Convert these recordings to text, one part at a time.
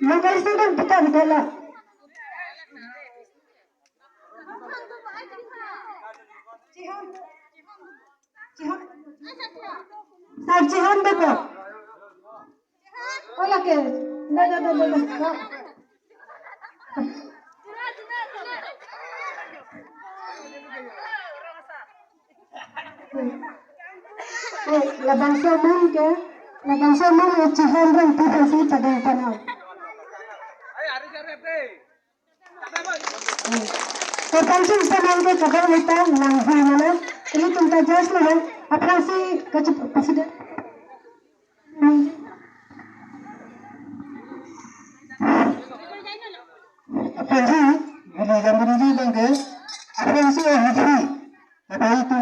Mangkal sedang kita bidala. Cihon. Sar Cihon beto. Ola ke. Da. Labang somon Cihon rang tifasi padang panau. Terpancing sama ke kadang kita langhui mana ini tunta jas mana apa sih kecep presiden apa sih bila gambar ini bangke apa sih hati apa itu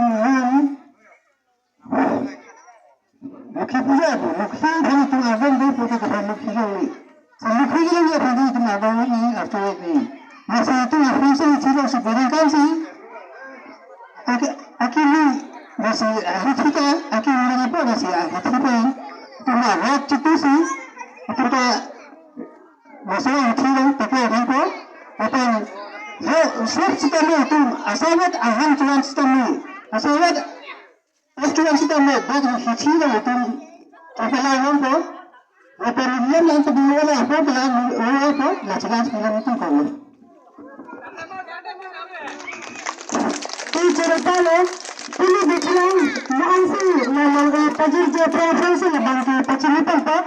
mukhi puja mukhi dari tu awan dari puja kepada mukhi ini mukhi ini dia dari tu awan ini atau ini masa itu yang saya tidak sebenarnya sih akhirnya masih kita akhirnya apa masih kita tuh itu sih kita masih akhirnya tapi apa ya surat kita itu asalnya aham tuan kita asalnya tuan kita bagi kita itu terkala apa apa yang kedua apa lah jelas film itu kalau cerita ini bilang maansi namanya pajir je preferensi bangki pacilitan to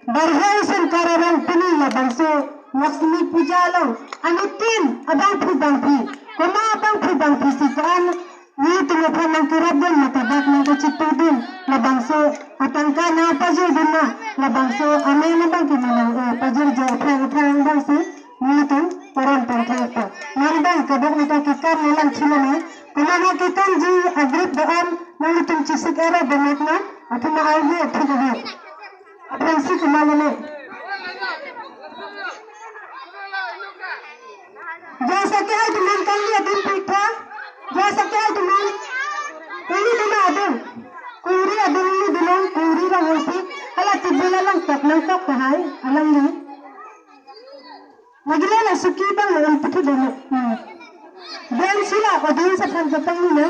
berhasil kararan pini bangso maksmi pujalang anutin abang pribangki koma abang pribangki sikaan ni tengah mangkirabdan matabak mangkacitudin bangso atangka na pajir dinna bangso ame na bangki manang pajir je preferensi bangsi itu orang terkata nandang kadang kita kikar nilang cilana kumana kita ji agrip doan nalitung cisik era benakna atau maalnya tidak apa sih kemana jasa kaya teman kali adun pita jasa kaya teman ini teman adun kuri adun ini dulu kuri rangosi ala tibula lang tak kahai alam ni Magilala suki bang ang pati dulu. Dan sila o din sa pagpapangina